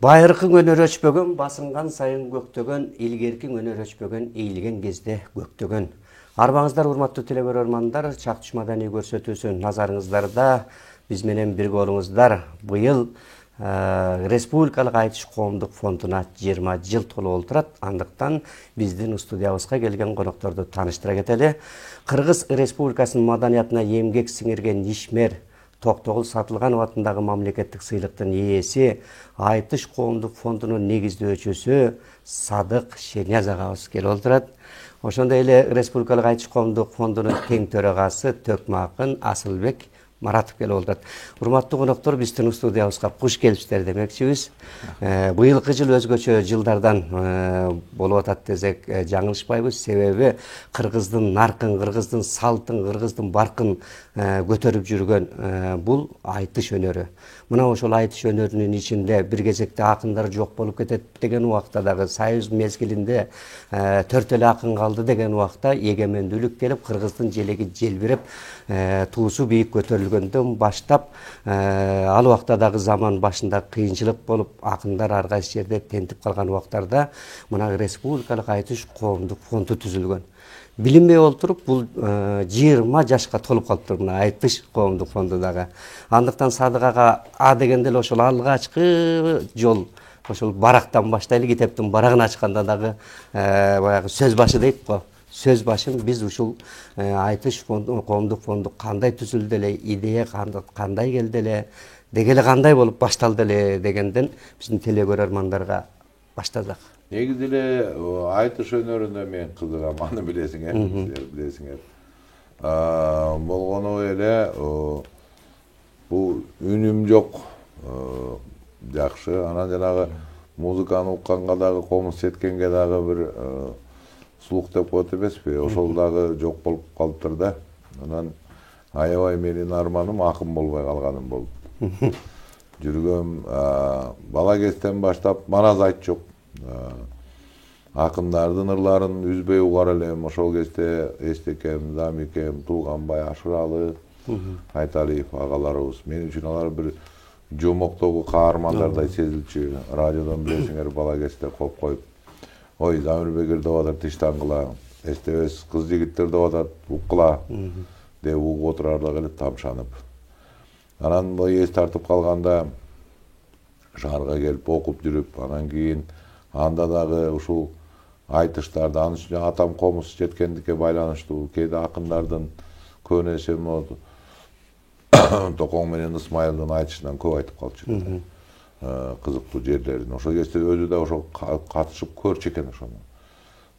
Байыркың өнөр өчпөгөн, басынған сайын көктөгөн, илгеркиң өнөр өчпөгөн, ийилген кезде көктөгөн. Арбаңыздар урматтуу телекөрөрмандар, Чактыш маданий көрсөтүүсү назарыңыздарда биз менен бирге болуңуздар. Быйыл Республикалык айтыш коомдук фондуна 20 жыл толуп отурат. Андыктан биздин студиябызга келген конокторду тааныштыра кетели. Кыргыз Республикасынын маданиятына эмгек сиңирген ишмер Токтогул Сатылганов атындагы мамлекеттик сыйлыктын ээси, Айтыш коомдук фондунун негиздөөчүсү Садык Шеняз агабыз келип отурат. Ошондой эле Республикалык Айтыш коомдук фондунун тең төрагасы Төкмө акын Асылбек Маратов келип отурат. Урматтуу коноктор, биздин студиябызга куш келипсиздер демекчибиз. Быйылкы жыл өзгөчө жылдардан болуп атат десек жаңылышпайбыз. Себеби кыргыздын наркын, кыргыздын салтын, кыргыздын баркын көтөрүп жүргөн бул айтыш өнөрү. Мына ошол айтыш өнөрүнүн ичинде бир кезекте акындар жок болуп кетет деген убакта дагы Союз мезгилинде 4 эле акын калды деген убакта эгемендүүлүк келип, кыргыздын желеги желбиреп, туусу бийик көтөрүлгөндөн баштап, ал убакта дагы заман башында кыйынчылык болуп, акындар ар кайсы жерде тентип калган убактарда мына Республикалык Айтыш коомдук фонду түзүлгөн. Билинбей олтуруп, бул 20 жашка толуп калыптыр мына Айтыш коомдук фонду дагы. Андыктан Садык ага дегенде эле ошол алгачкы жол, ошол барактан баштайлы, китептин барагын ачканда дагы баягы сөз башы дейт го. Сөз башын биз ушул Айтыш коомдук фонду кандай түзүлдү эле, идея кандай келди эле, деги эле кандай болуп башталды эле дегенден биздин телекөрөрмандарга баштасак. Негизи эле айтыш өнөрүнө мен кызыгам, аны билесиңер, силер билесиңер. Болгону эле бул үнүм жок, жакшы. Анан жанагы музыканы укканга дагы, комуз сеткенге дагы бир слух деп коет эмеспи? Ошол дагы жок болуп калыптыр да. Анан аябай менин арманым акын болбой калганым болуп. Жүргөм бала кезден баштап манас айтчок. Акындардын ырларын үзбөй угар элем. Ошол кезде Эстекем, Замикем, Тууганбай, Ашыралы, Айталиев агаларыбыз. Мен үчүн алар бир жомоктогу каармандардай сезилчү. Радиодон билесиңер, бала кезде коп коюп, ой, Замирбекер деп атат, Тиштангыла, эстебес кыз жигиттер деп атат, уккыла деп угуп отурарлык эле тамшанып. Анан эс тартып калганда шаарга келип окуп жүрүп, анан кийин анда дагы ушул айтыштарды, анын үстүнө атам комуз жеткендикке байланыштуу кээде акындардын көбүн эсе могу Токоң менен Ысмайылдын айтышынан көп айтып калчу. Кызыктуу жерлерин. Ошол кезде өзү да ошол катышып көрчү экен ошону.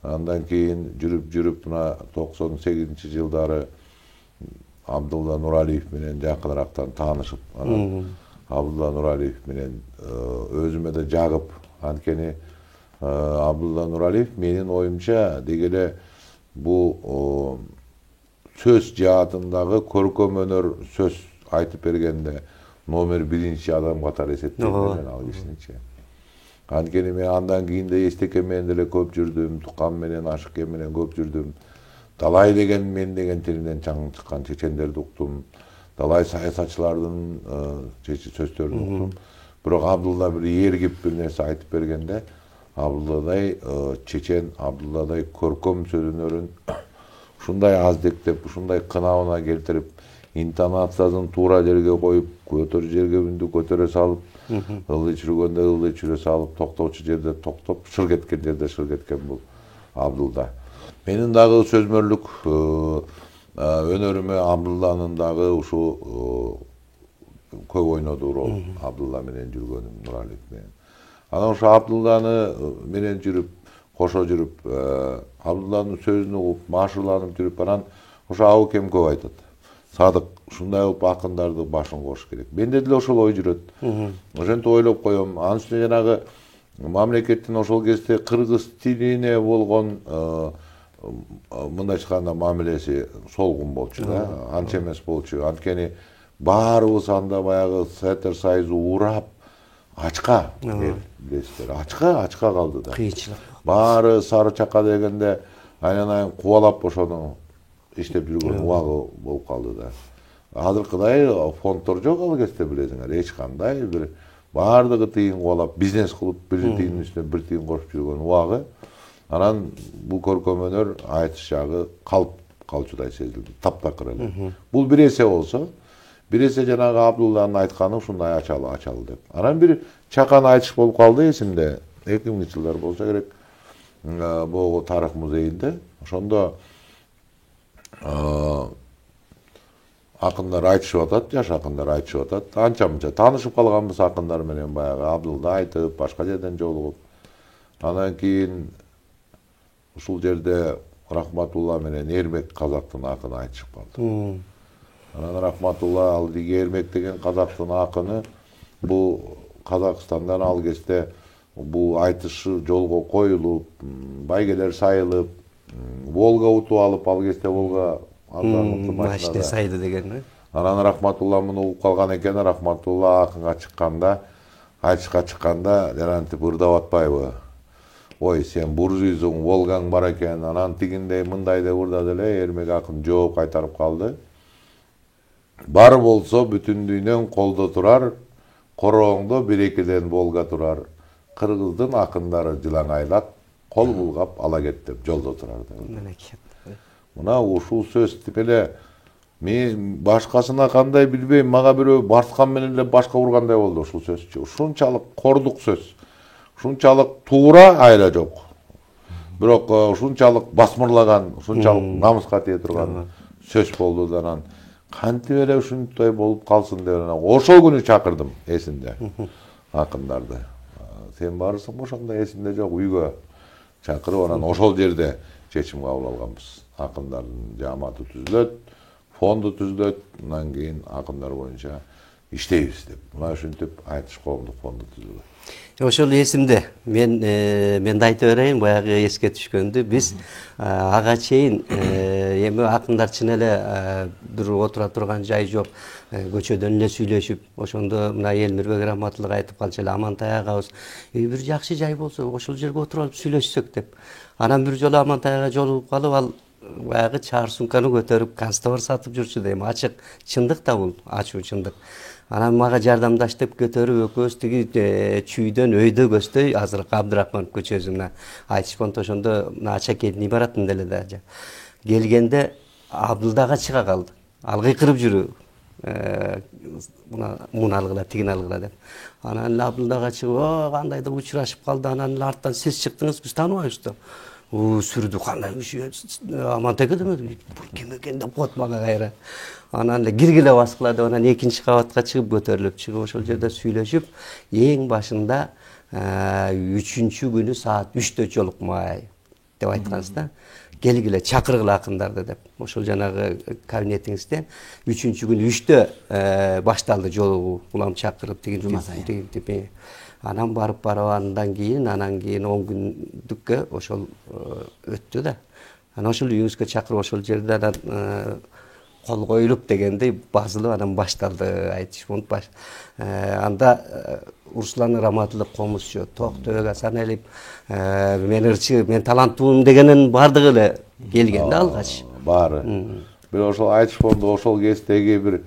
Андан кийин жүрүп мына 98-жылдары Абдулла Нуралиев менен жакыныраактан таанышып, анан Абдулла Нуралиев менен өзүмө да жагып, анткени Абдулла Нуралиев менин оюмча деги эле бул сөз жаатындагы көркөм өнөр сөз айтып бергенде номер 1 адам катары эсептейм мен ал кишиничи. Анткени мен андан кийин да Эстекем менен деле көп жүрдүм, Тукан менен, Ашыкем менен көп жүрдүм. Далай деген мен деген тилинен чыккан чечендерди уктум. Далай саясатчылардын сөздөрүн уктум. Бирок Абдулла бир ээргип бир нерсе айтып бергенде, Абдулладай чечен, Абдулладай көркөм сөз өнөрүн ушундай аздектеп, ушундай кынабына келтирип, интонациясын туура жерге коюп, көтөр жерге үндү көтөрө салып, ылдый чүргөндө ылдый чүрө салып, токтоочу жерде токтоп, шыр кеткен жерде шыр кеткен бул Абдулда. Менин дагы сөзмөрлүк өнөрүмө Абдулланын дагы ушул көп ойноду рол, Абдулла менен жүргөнүм, Нуралиев менен. Анан ошо Абдулланы менен жүрүп, кошо жүрүп, Абдулланын сөзүн угуп, машырланып жүрүп, анан ошо Абыкем көп айтат. Садык ушундай болуп акындарды башын кош керек. Менде деле ошол ой жүрөт. Ошентип ойлоп коем. Анын үстүнө жанагы мамлекеттин ошол кезде кыргыз тилине болгон мындайча айтканда мамилеси солгун болчу да, анча эмес болчу. Анткени баарыбыз анда баягы Советтер Союзу урап, ачка билесиздер, ачка калды да. Кыйынчылык. Баары сары чака дегенде айнан кубалап ошону иштеп жүргөн убагы болуп калды да. Азыркыдай фонддор жок ал кезде билесиңер, эч кандай бир бардыгы тыйын кубалап бизнес кылып бир тыйындын үстүнө бир тыйын кошуп жүргөн убагы анан бул көркөм өнөр айтыш жагы калчудай сезилди таптакыр эле. Бул бир эсе болсо бир эсе жанагы Абдулланын айтканы ушундай ачалы деп. Анан бир чакан айтыш болуп калды эсимде. 2000-жылдар болсо керек. Богу тарых музейинде. Ошондо акындар айтышып атат, жаш акындар айтышып атат. Анча-мынча таанышып калганбыз акындар менен баягы Абдулда айтып, башка жерден жолугуп. Анан кийин ушул жерде Рахматулла менен Эрмек казактын акыны айтышып калды. Анан Рахматулла ал Эрмек деген казактын акыны бул Казакстандан ал кезде бул айтышы жолго коюлуп, байгелер сайылып, Волга утуп алып, ал кезде Волга машина сайды деген. Анан Рахматулла муну угуп калган экен, Рахматулла акынга чыкканда, айтышка чыкканда, жанантип ырдап атпайбы? Ой, сен буржуйсуң, Волгаң бар экен, анан тигиндей мындай деп ырдады эле, Эрмек акын жооп кайтарып калды. Бар болсо бүтүн дүйнөң колдо турар, корооңдо бир-экиден Волга турар. Кыргыздын акындары жылаңайлап, кол булгап ала кет деп жолдо турар деп. Мына ушул сөз эле мен башкасына кандай билбейм, мага бирөө барткан менен эле башка ургандай болду ушул сөзчү. Ушунчалык кордук сөз. Ушунчалык туура айла жок. Бирок ушунчалык басмырлаган, ушунчалык намыска тие турган сөз болду да анан кантип эле ушундай болуп калсын деп анан ошол күнү чакырдым эсимде акындарды. Сен барысың ошондо эсимде жок, үйгө чакырып анан ошол жерде чечим кабыл алганбыз. Акындардын жааматы түзүлөт, фонду түзүлөт, андан кийин акындар боюнча иштейбиз деп. Мына ушинтип айтыш коомдук фонду түзүлгөн. Ошол эсимде. Мен да айта берейин, баягы эске түшкөндү. Биз ага чейин эми акындар чын эле бир отура турган жай жок. Көчөдөн эле сүйлөшүп, ошондо мына Элмирбек Раматылык айтып калчу эле Амантай агабыз, бир жакшы жай болсо ошол жерге отуруп алып сүйлөшсөк деп. Анан бир жолу Амантай ага жолугуп калып, ал баягы чаар сумканы көтөрүп констовар сатып жүрчү дейм. Ачык чындык да бул, ачуу чындык. Анан мага жардамдаш деп көтөрүп экөөбүз тиги чүйдөн өйдө көздөй азыр Абдырахманов көчөсүнө айтышпонто ошондо мына Ачакелдин имаратында эле да келгенде Абдылдага чыга калды. Ал кыйкырып жүрүп муну алгыла, тигин алгыла деп. Анан Абдылдага чыгып, кандайдыр учурашып калды. Анан арттан сиз чыктыңыз, биз тааныбайбыз да. Сүрдү кандай киши, Амантайга демеди, бул ким экен деп коет мага кайра. Анан эле киргиле баскыла деп анан экинчи кабатка чыгып көтөрүлүп чыгып ошол жерде сүйлөшүп, эң башында 3-күнү саат 3-тө жолукмай деп айткансыз да. Келгиле чакыргыла акындарды деп. Ошол жанагы кабинетиңизде 3-күнү 3-тө башталды жолугуу. Улам чакырып тигин. Анан барып андан кийин 10 күндүккө ошол өттү да. Анан ошол үйүңүзгө чакырып ошол жерде анан кол коюлуп дегендей басылып анан башталды айтыш фонд баш. Анда Руслан Раматылык комузчу, Токтөбек Асанелип, мен ырчы, мен таланттуумун дегенин бардыгы эле келген да алгач. Баары. Бир ошол айтыш фонду ошол кездеги бир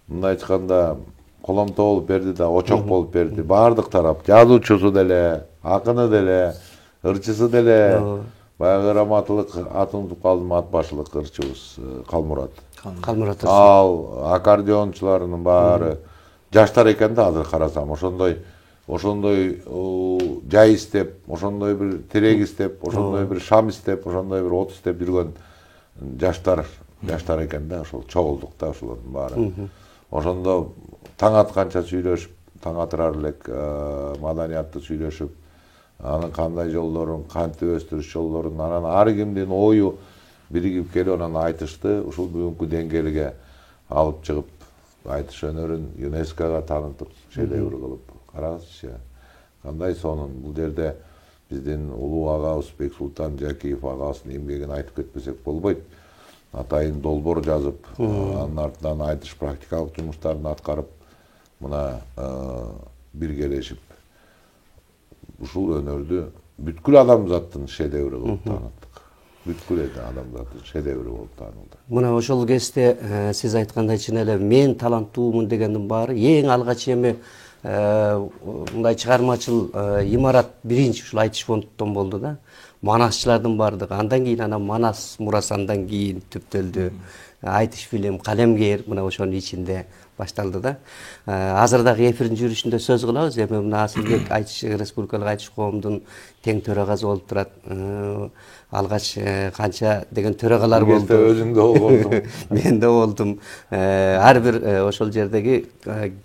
мындай айтканда коломто болуп берди да, очок болуп берди. Бардык тарап, жазуучусу деле, акыны деле, ырчысы деле. Баягы Раматылык атын унутуп калдым, ат башылык ырчыбыз Калмурат. Калмурат. Ал аккордеончуларынын баары жаштар экен да азыр карасам. Ошондой жай истеп, ошондой бир терек истеп, ошондой бир шам истеп, ошондой бир от истеп жүргөн жаштар экен да, ошол чогулдук да ошолордун баары. Ошондо таң атканча сүйлөшүп, таң атырар элек маданиятты сүйлөшүп, анын кандай жолдорун, кантип өстүрүш жолдорун, анан ар кимдин ою биригип келип анан айтышты, ушул бүгүнкү деңгээлге алып чыгып, айтыш өнөрүн ЮНЕСКОга таанытып, шедевр кылып, караңызчы. Кандай сонун, бул жерде биздин улуу агабыз Бексултан Жакиев агабыздын эмгегин айтып кетпесек болбойт. Атайын долбоор жазып, анын артынан айтыш практикалык жумуштарын аткарып, мына биргелешип ушул өнөрдү бүткүл адамзаттын шедеври кылып тааныттык. Бүткүл адамзаттын шедеври болуп таанылды. Мына ошол кезде сиз айткандай чын эле мен таланттуумун дегендин баары эң алгач эми мындай чыгармачыл имарат биринчи ушул айтыш фондунан болду да. Манасчылардын бардыгы. Андан кийин анан Манас мурасандан кийин түптөлдү. Айтыш фильм, Калемгер мына ошонун ичинде башталды да. Азыр дагы эфирдин жүрүшүндө сөз кылабыз. Эми мына Асылбек айтыш республикалык айтыш коомдун тең төрагасы болуп турат. Алгач канча деген төрагалар болду. Өзүң да болдуң. Мен да болдум. Ар бир ошол жердеги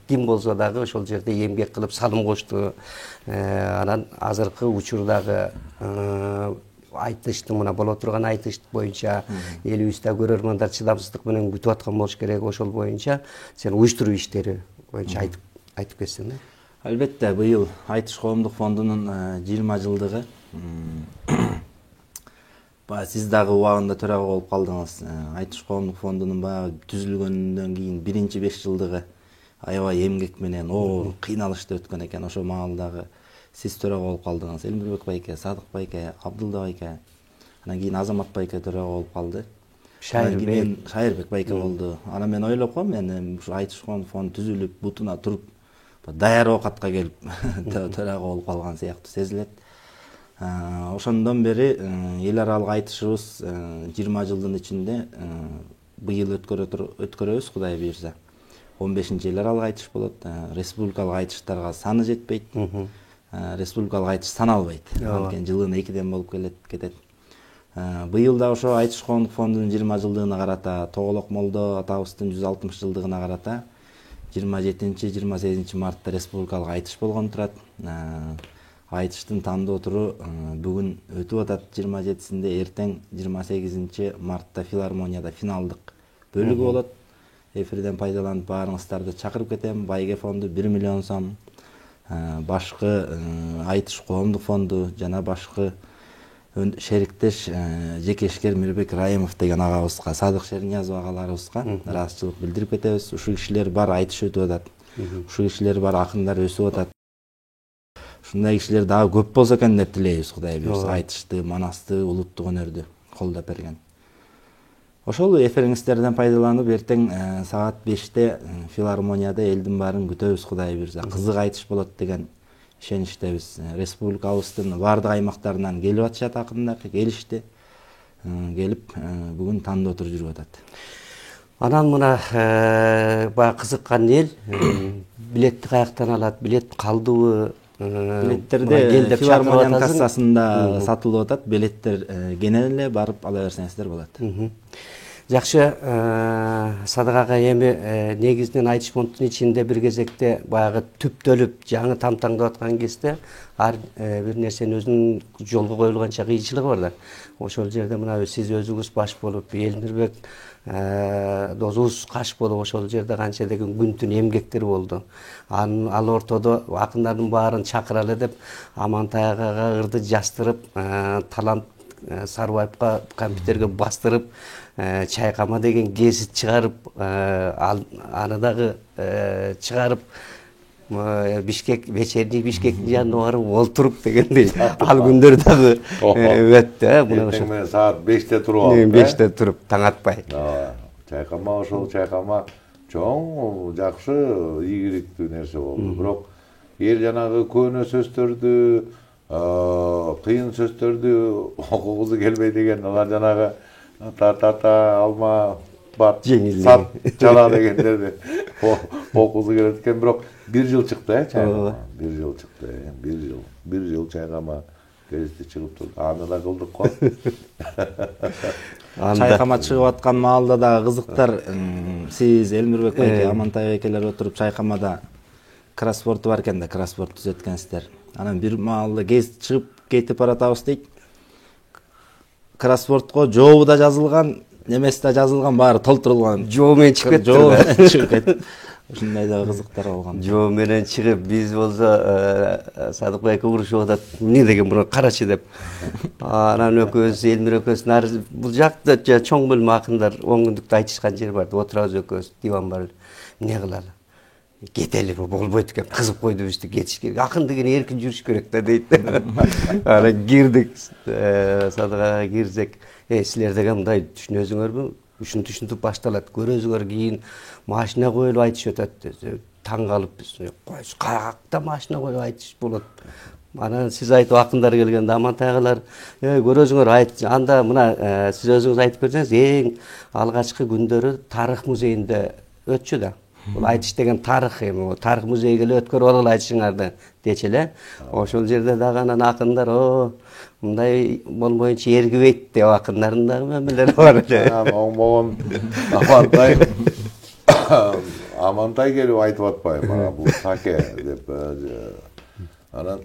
ким болсо дагы ошол жерде эмгек кылып салым кошту. Анан азыркы учурдагы айтыштын мына боло турган айтыш боюнча элибизде көрөрмандар чыдамсыздык менен күтүп аткан болуш керек. Ошол боюнча сен уюштуруу иштери боюнча айтып кетсең да. Албетте, быйыл айтыш коомдук фондунун 20 жылдыгы. Сиз дагы убагында төрага болуп калдыңыз. Айтыш коомдук фондунун баягы түзүлгөндөн кийин биринчи 5 жылдыгы аябай эмгек менен оор кыйналышта өткөн экен. Ошо маалдагы сиз төрага болуп калдыңыз. Элмирбек байке, Садык байке, Абдулла байке, анан кийин Азамат байке төрага болуп калды. Шайырбек байке болду. Анан мен ойлоп коем, мен ушу айтыш коомдук фонду түзүлүп, бутуна туруп, даяр оокатка келип төрага болуп калган сыяктуу сезилет. Ошондон бери эл аралык айтышыбыз 20 жылдын ичинде быйыл өткөрөбүз, Кудай буйрса. 15-нчи эл аралык айтыш болот. Республикалык айтыштарга саны жетпейт. Республикалык айтыш саналбайт. Анткени жылына 2ден болуп кетет. Быйыл да ошо айтыш коомдук фондунун 20 жылдыгына карата, Тоголок Молдо атабыздын 160 жылдыгына карата 27-28 мартта республикалык айтыш болгон турат. Айтыштын тандоо туру бүгүн өтүп атат 27-синде, эртең 28 мартта филармонияда финалдык бөлүгү болот. Эфирден пайдаланып баарыңыздарды чакырып кетем. Байге фонду 1 миллион сом, башкы айтыш коомдук фонду жана башкы шериктеш Жекешкер Мирбек Райымов деген агабызга, Садык Шерниязов агаларыбызга ыраазычылык билдирип кетебиз. Ушул кишилер бар, айтыш өтүп атат. Ушул кишилер бар, акындар өсүп атат. Ушундай кишилер дагы көп болсо экен деп тилейбиз, Кудай буйрса. Айтышты, манасты, улуттук өнөрдү колдоп берген. Ошол эфириңиздерден пайдаланып, эртең саат 5-те филармонияда элдин баарын күтөбүз, Кудай буйрса. Кызык айтыш болот деген ишеничтебиз. Республикабыздын бардык аймактарынан келип атышат акындар, келишти. Келип бүгүн тандоо туруп жүрүп атат. Анан мына баягы кызыккан эл билетти каяктан алат, билет калдыбы? Билеттерде филармониянын кассасында сатылып атат. Билеттер кенен эле барып ала берсеңиздер болот. Жакшы, Садык ага, эми негизинен айтыш фондунун ичинде бир кезекте баягы түптөлүп, жаңы тамтаңдап аткан кезде ар бир нерсенин өзүнүн жолго коюлганча кыйынчылыгы бар да. Ошол жерде мына сиз өзүңүз баш болуп, Элмирбек досубуз каш болуп, ошол жерде канча деген күн-түн эмгектер болду. Ал ортодо акындардын баарын чакыралы деп Амантай агага ырды жастырып, Талант Сарбаевка компьютерге бастырып, чайкама деген гезит чыгарып, аны дагы чыгарып, Бишкек, вечерний Бишкектин жанына барып олтуруп дегендей ал күндөр дагы өттү. Эртең менен саат 5-те туруп алып. 5-те туруп, таң атпай. Чайкама, ошол чайкама чоң, жакшы, ийгиликтүү нерсе болду. Бирок эл жанагы көөнө сөздөрдү, кыйын сөздөрдү окугусу келбей деген, алар жанагы та алма бат сат чала дегендерди окугусу келет экен. Бирок 1 жыл чыкты, чайкама. 1 жыл чыкты, 1 жыл чайкама гезити чыгып турду. Аны да кылдык го. Чайкама чыгып аткан маалда дагы кызыктар, сиз Элмирбек байке, Амантай байкелер отуруп чайкамада кроссворду бар экен да, кроссворд түзөткөнсүздөр. Анан бир маалда гезит чыгып кетип баратабыз дейт. Кроссвордго жообу да жазылган, немеси да жазылган, баары толтурулган. Жоо менен чыгып кетти. Ушундай да кызыктар болгон. Жоо менен чыгып, биз болсо Садык байке урушуп атат. Эмне деген буну карачы деп. Анан экөөбүз, Элмир экөөбүз нары бул жакта чоң бөлмө акындар 10 күндүктө айтышкан жер бар. Отурабыз экөөбүз, диван бар. Эмне кылалы? Кетели, болбойт экен, кызып койду бизди, кетиш керек. Акын деген эркин жүрүш керек да дейт. Анан кирдик, Садык ага кирсек, силер деген мындай түшүнөсүңөрбү? Ушинтип башталат. Көрөсүңөр, кийин машина коюлуп айтыш өтөт. таң калып биз каякта машина коюп айтыш болот. Анан сиз айтып акындар келгенде Амантай агалар көрөсүңөр айт анда мына сиз өзүңүз айтып берсеңиз эң алгачкы күндөрү тарых музейинде өтчү да. Бул айтыш деген тарых эми тарых музейге эле өткөрүп алгыла айтышыңарды дечи эле. Ошол жерде дагы анан акындар мындай болмоюнча эргибейт деп акындардын дагы мемелери бар эле. Оңмогон Амантай келип айтып атпайбы мага бул саке деп анан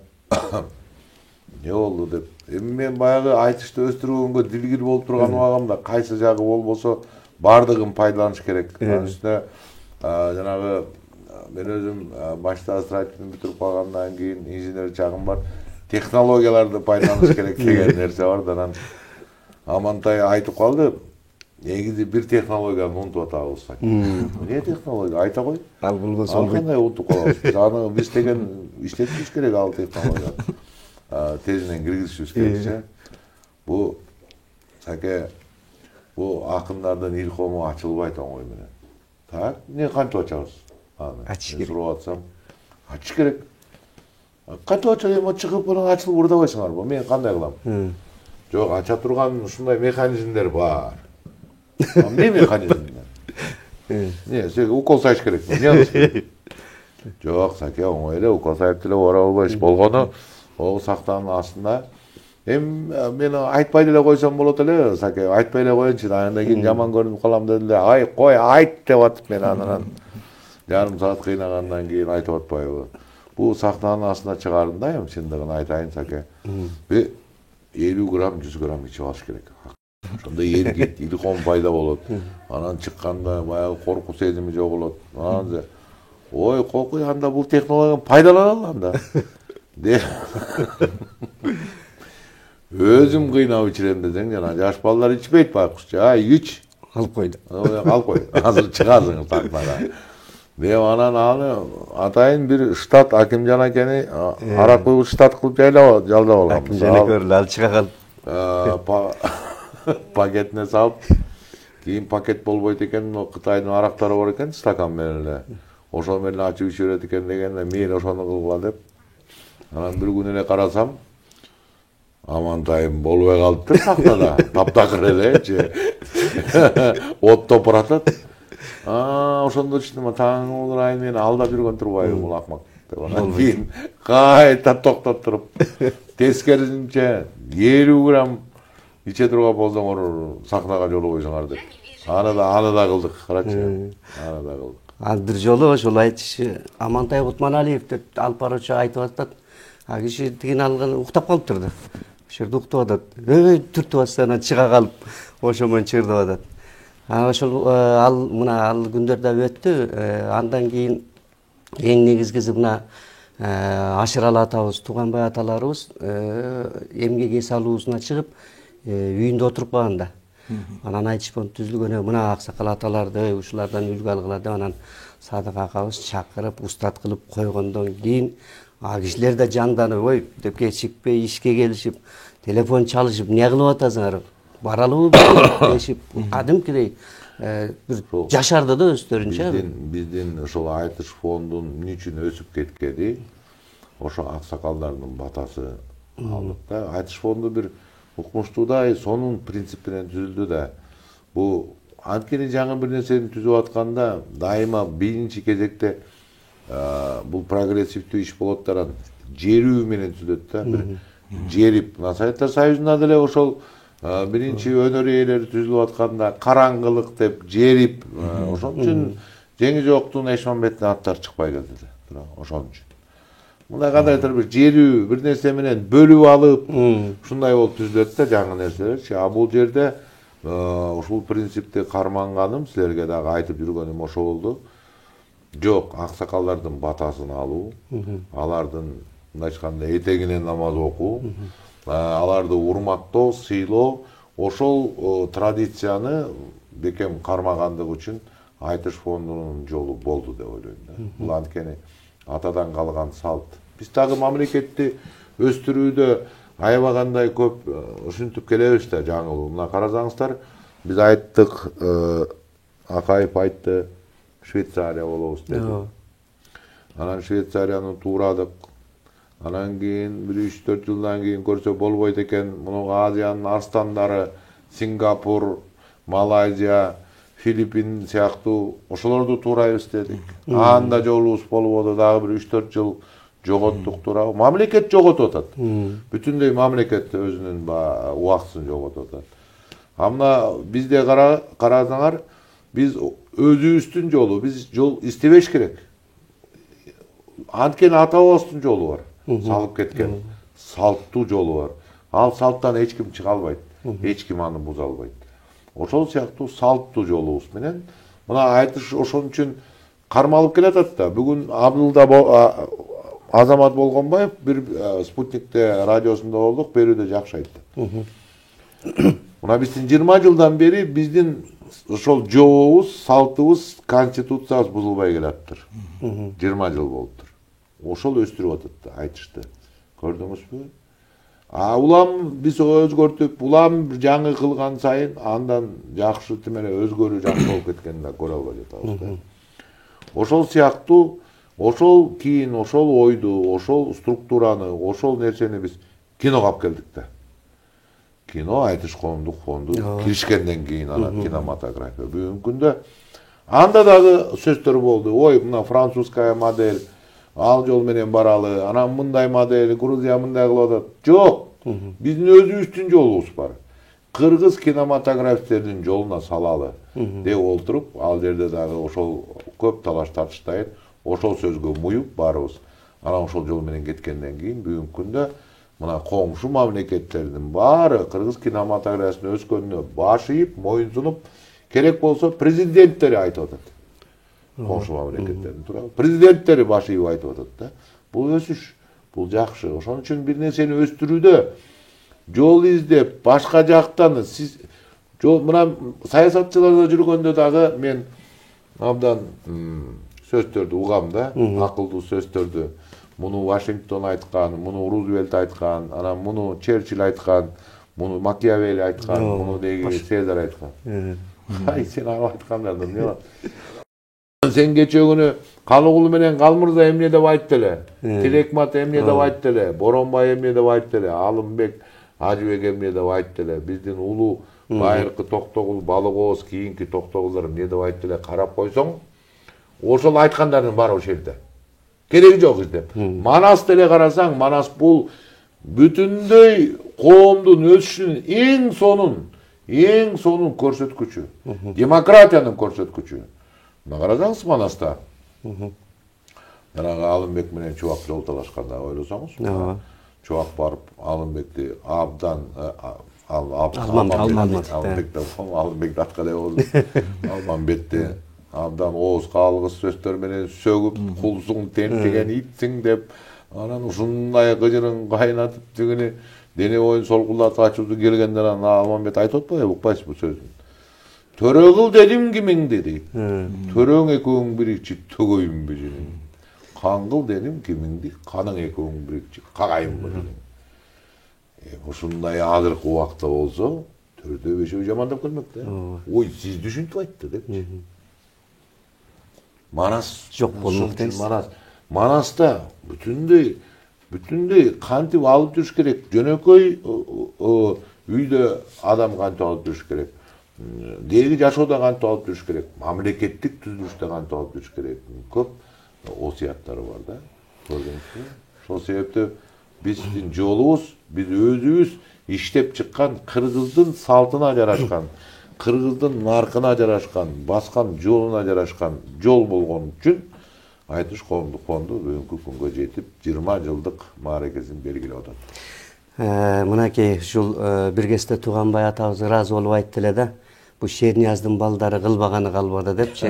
не болду деп. Эми мен баягы айтышты өстүргөнгө дилгир болуп турган убагымда кайсы жагы болбосо бардыгын пайдаланыш керек. Анын үстүнө жанагы мен өзүм башта строительный бүтүрүп калгандан кийин инженер чагым бар. Технологияларды пайдаланыш керек деген нерсе бар да. Анан Амантай айтып калды. Негизи бир технологияны унутуп атабыз. Эмне технология? Айта кой. Ал болбосо Ал кандай унутуп калабыз? Биз аны биз деген иштетишибиз керек ал технологияны. Тезинен киргизишибиз керек. Бу саке бу акындардын илкому ачылбайт оңой менен. Так, эмне кантип ачабыз? Ачыш керек. Сурап атсам, ачыш керек. Кантип ачат эми чыгып анан ачылып урдабайсыңарбы? Мен кандай кылам? Жок, ача турган ушундай механизмдер бар. Эмне механизмдер? Не, сен укол сайыш керек. Эмне кылыш керек? Жок, саке оңой эле укол сайып деле ора албайсыз. Болгону ол сактанын астында эми мен айтпай деле койсом болот эле, саке айтпай эле коеюнчу, андан кийин жаман көрүнүп калам деди эле. Ай, кой, айт деп атып мен анан жарым саат кыйнагандан кийин айтып атпайбы. Бул сахнанын астына чыгарында эми чындыгын айтайын саке. 50 грамм, 100 грамм ичип алыш керек. Ошондо эргит, илком пайда болот. Анан чыкканда баягы коркуу сезими жоголот. Анан ой, кокуй анда бул технологияны пайдаланалы анда. Деп өзүм кыйнап ичирем десең жана жаш балдар ичпейт байкуш. Ай, ич. Алып койду. Алып кой. Азыр чыгасың сахнага. Деп анан аны атайын бир штат Акимжан акени арак куюп штат кылып жалдап алгам. Акимжан көрүлө ал чыга калып. Пакетине салып, кийин пакет болбойт экен, Кытайдын арактары бар экен, стакан менен эле. Ошол менен ачып иче берет экен дегенде, мен ошону кылгыла деп. Анан бир күн эле карасам, Амантайым болбой калыптыр сахнада, таптакыр элечи. Отто пуратат. Ошондо түшүндүм, таң урайын мени алдап жүргөн турбайбы бул акмак деп. Анан кийин кайта токтоттуруп, тескерисинче 50 грамм иче турган болсоңор сахнага жолобойсуңар деп. Аны да кылдык, карачы. Аны да кылдык. Ал бир жолу ошол айтышы Амантай Кутманалиев деп алып баруучу айтып атат. А киши тигин алган уктап калыптыр да. Ошол жерде уктап атат. Түртүп атса анан чыга калып ошо менен чырдап атат. Ошол ал күндөрдө өттү. Андан кийин эң негизгиси мына Ашыралы атабыз, Туганбай аталарыбыз эмгек эс алуусуна чыгып үйүндө отуруп калганда. Анан айтыш фонд түзүлгөн мына аксакал аталарды ушулардан үлгү алгыла деп анан Садык акабыз чакырып устат кылып койгондон кийин кишилер да жанданып ой деп кечикпей ишке келишип телефон чалышып эмне кылып атасыңар баралыбы дешип кадимкидей бир жашарды да өздөрүнчө. Биздин ошол айтыш фондун эмне үчүн өсүп кеткени ошо аксакалдардын батасы алдык да. Айтыш фонду бир укмуштуудай сонун принципинен түзүлдү да. Бул анткени жаңы бир нерсени түзүп атканда дайыма биринчи кезекте бул прогрессивдүү иш болот да, жерүү менен түзүлөт да. Бир жерип, Советтер Союзунда деле ошол биринчи өнөр ээлери түзүлүп атканда караңгылык деп жерип, ошон үчүн Жеңи жоктун Эшмамбеттин аттары чыкпай келди да. Ошон үчүн. Мындай кандайдыр бир жерүү, бир нерсе менен бөлүп алып, ушундай болуп түзүлөт да жаңы нерселерчи. Бул жерде ушул принципти карманганым, силерге дагы айтып жүргөнүм ошо болду. Жок, аксакалдардын батасын алуу, алардын мындай айтканда этегинен намаз окуу, аларды урматтоо, сыйлоо, ошол традицияны бекем кармагандык үчүн айтыш фондунун жолу болду деп ойлойм да. Бул анткени атадан калган салт. Биз дагы мамлекетти өстүрүүдө аябагандай көп ушинтип келебиз да жаңылуу. Мына карасаңыздар, биз айттык, Акаев айтты, Швейцария болобуз деди. Анан Швейцарияны туурадык. Анан кийин 1-3-4 жылдан кийин көрсө болбойт экен. Муну Азиянын арстандары Сингапур, Малайзия, Филиппин сыяктуу ошолорду туурайбыз дедик. Анда жолубуз болбоду, дагы 1-3-4 жыл жоготтук туурабы. Мамлекет жоготуп атат. Бүтүндөй мамлекет өзүнүн убактысын жоготуп атат. Амна бизде карасаңар, биз өзүбүздүн жолу, биз жол истебеш керек. Анткени ата-бабабыздын жолу бар. Салып кеткен салттуу жолу бар. Ал салттан эч ким чыга албайт. Эч ким аны буза албайт. Ошол сыяктуу салттуу жолубуз менен мына айтыш ошон үчүн кармалып келатат да. Бүгүн Абдылда Азамат Болгонбаев бир Спутникте радиосунда болдук, берүүдө жакшы айтты. Мына биздин 20 жылдан бери биздин ошол жобобуз, салтыбыз, конституциябыз бузулбай келаптыр. 20 жыл болуптур. Ошол өстүрүп атат да, айтышты. Көрдүңүзбү? Улам биз өзгөртүп, улам жаңы кылган сайын андан жакшы тимеле өзгөрүү жакшы болуп кеткенин да көрө албай жатабыз да. Ошол сыяктуу, ошол кийин ошол ойду, ошол структураны, ошол нерсени биз киного алып келдик да. Кино айтыш коомдук фонду киришкенден кийин анан кинематография. Бүгүнкү күндө анда дагы сөздөр болду. Ой, мына французская модель, ал жол менен баралы, анан мындай модель, Грузия мындай кылып атат. Жок. Биздин өзүбүздүн жолубуз бар. Кыргыз кинематографисттердин жолуна салалы деп олтуруп, ал жерде дагы ошол көп талаш тартыштайт, ошол сөзгө муюп барыбыз. Анан ошол жол менен кеткенден кийин бүгүнкү күндө мына коңшу мамлекеттердин баары кыргыз кинематографиясына өскөнүнө баш ийип, моюнсунуп, керек болсо президенттери айтып атат. Коңшу мамлекеттердин туурабы. Президенттери баш ийип айтып атат да. Бул өсүш, бул жакшы. Ошон үчүн бир нерсени өстүрүүдө жол издеп, башка жактан сиз мына саясатчыларда жүргөндө дагы мен абдан сөздөрдү угам да, акылдуу сөздөрдү. Муну Вашингтон айткан, муну Рузвельт айткан, анан муну Черчилль айткан, муну Макиавелли айткан, муну деги Цезарь айткан. Ай, сен айткандарды эмне бар? Сен кече күнү Калыгул менен Калмырза эмне деп айтты эле? Тилекмат эмне деп айтты эле? Боронбай эмне деп айтты эле? Алымбек Ажыбек эмне деп айтты эле? Биздин улуу байыркы Токтогул, Балыгооз, кийинки Токтогулдар эмне деп айтты эле? Карап койсоң, ошол айткандардын баары ошол жерде. Кереги жок издеп. Манас деле карасаң, Манас бул бүтүндөй коомдун өсүшүнүн эң сонун көрсөткүчү. Демократиянын көрсөткүчү. Мына карасаңыз Манаста. Жанагы Алымбек менен Чубак жол талашканда ойлосоңуз. Чубак барып Алымбекти абдан Алымбекти аткадай болду. Алмамбетти абдан ооз калгыс сөздөр менен сөгүп, кулсуң, тентеген итсиң деп, анан ушундай кыжырын кайнатып дегени дене боюн солкулдатып ачуусу келгенден анан Алмамбет айтып атпайбы, укпайсыз бул сөзүн. Төрө кыл дедим кимиңди дейт. Төрөң экөөң бирикчи төгөйүм беженин. Кан кыл дедим кимиңди, каның экөөң бирикчи кагайым беженин. Ушундай азыркы убакта болсо, төрдө бешөө жамандап келмек да. Ой, сизди ушинтип айтты депчи. Манас жок болмок дейсиз. Манаста бүтүндөй кантип алып жүрүш керек. Жөнөкөй үйдө адам кантип алып жүрүш керек. Деги жашоодо кантип алып жүрүш керек. Мамлекеттик түзүлүштө кантип алып жүрүш керек. Көп осуяттары бар да. Көрдүңүзбү? Ошол себептен биздин жолубуз, биз өзүбүз иштеп чыккан кыргыздын салтына жарашкан, кыргыздын наркына жарашкан, баскан жолуна жарашкан жол болгон үчүн айтыш коомдук фонду бүгүнкү күнгө жетип 20 жылдык мааракесин белгилеп атат. Мынакей ушул бир кезде Туганбай атабыз ыраазы болуп айтты эле да. Бу Шернияздын балдары кылбаганы калбады депчи.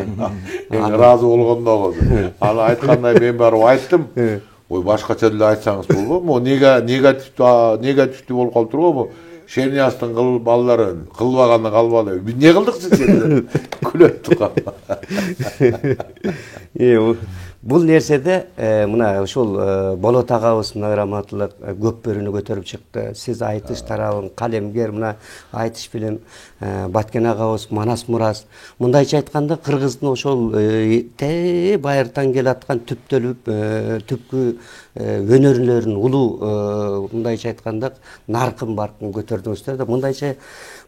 Мен ыраазы болгондо болду. Аны айткандай мен барып айттым. Ой, башкача деле айтсаңыз болбойбу? Негативдүү болуп калып турбойбу? Шернияздын балдары кылбаганы калбады. Биз эмне кылдык сиз? Күлөт Туган. Бул нерседе мына ушул Болот агабыз мына раматылык көпбөрүнү көтөрүп чыкты. Сиз айтыш тарабын калемгер мына айтыш билим Баткен агабыз Манас Мураз. Мындайча айтканда кыргыздын ошол байыртан келаткан түпкү өнөрлөрүнүн улуу мындайча айтканда наркын баркын көтөрдүңүздөр да. Мындайча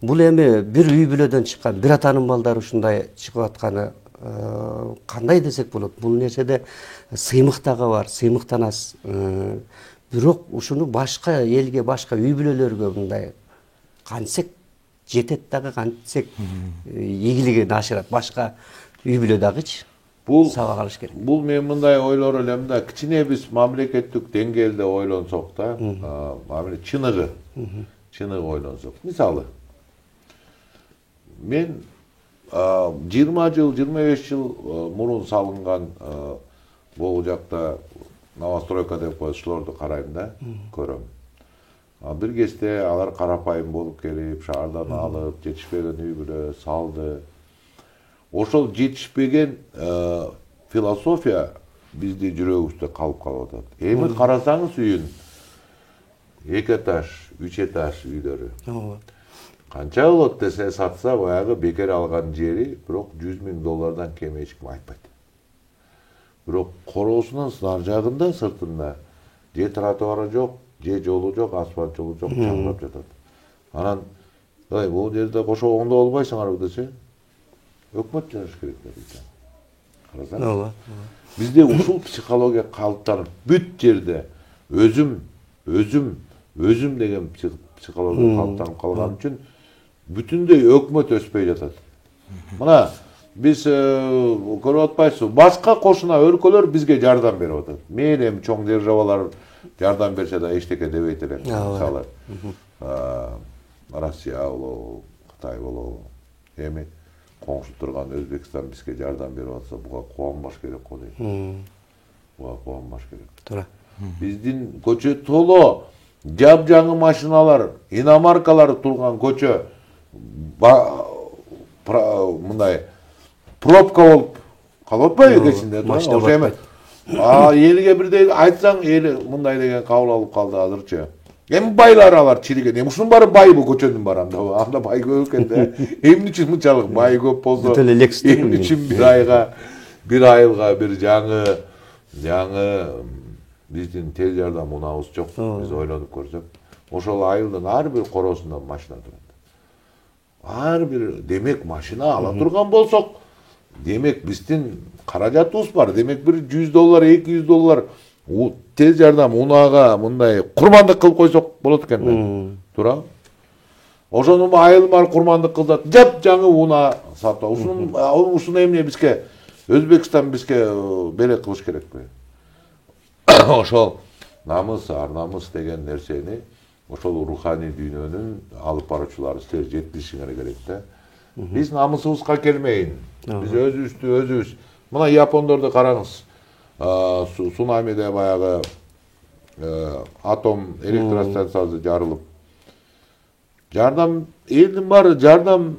бул эми бир үй бүлөдөн чыккан, бир атанын балдары ушундай чыгып атканы кандай десек болот. Бул нерседе сыймык дагы бар, сыймыктан аз. Бирок ушуну башка элге, башка үй бүлөлөргө мындай кантсек жетет дагы, кантсек ийгилигин ашырат. Башка үй бүлө дагычы сабак алыш керек. Бул мен мындай ойлор элем да, кичине биз мамлекеттик деңгээлде ойлонсок да, чыныгы ойлонсок. Мисалы, мен 20 жыл, 25 жыл мурун салынган бул жакта новостройка деп коюшуларды карайм да, көрөм. Бир кезде алар карапайым болуп келип, шаардан алып, жетишпеген үй бүлө салды. Ошол жетишпеген философия бизди жүрөгүбүздө калып атат. Эми карасаңыз үйүн 2 этаж, 3 этаж үйлөрү. Канча болот десе сатса, баягы бекер алган жери, бирок $100,000 кем эч ким айтпайт. Бирок короосунун ар жагында, сыртында же тротуары жок, же жолу жок, асфальт жолу жок, чаңдап жатат. Анан, бул жерде кошогоңдо болбойсуңарбы десе, өкмөт жарыш керек дейт. Карасаңыз. Бизде ушул психология калыптанып, бүт жерде өзүм деген психология калыптанып калган үчүн бүтүндөй өкмөт өспөй жатат. Мына биз көрүп атпайсызбы, башка кошуна өлкөлөр бизге жардам берип атат. Мейли эми чоң державалар жардам берсе да эчтеке дебейт элек. Мисалы, Россия болобу, Кытай болобу. Эми коңшу турган Өзбекстан бизге жардам берип атса, буга кубанбаш керек го дейт. Буга кубанбаш керек. Туура. Биздин көчө толо жап-жаңы машиналар, иномаркалар турган көчө мындай пробка болуп калып атпайбы кечинде? Ошо эми элге бирдей айтсаң, эл мындай деген кабыл алып калды азырчы. Эми байлар алар чириген. Эми ушунун баары байбы көчөнүн баары анда бай көп экен да. Эмне үчүн мынчалык бай көп болсо? Эмне үчүн бир айылга бир жаңы биздин тез жардам унаабыз жок. Биз ойлонуп көрсөк, ошол айылдын ар бир короосунда машина турат. Ар бир демек машина ала турган болсок, демек биздин каражатыбыз бар. Демек бир $100, $200 тез жардам унаага мындай курмандык кылып койсок болот экен да. Туура? Ошону айылмар курмандык кылат, жап-жаңы уна сатып. Ушуну эмне бизге Өзбекстан бизге белек кылыш керекпи? Ошол намыс, ар намыс деген нерсени ошол руханий дүйнөнүн алып баруучулары силер жеткиришиңер керек да. Биз намысыбызга келмейин. Биз өзүбүз. Мына япондорду караңыз. Цунамиде баягы атом электростанциясы жарылып. Жардам элдин баары жардам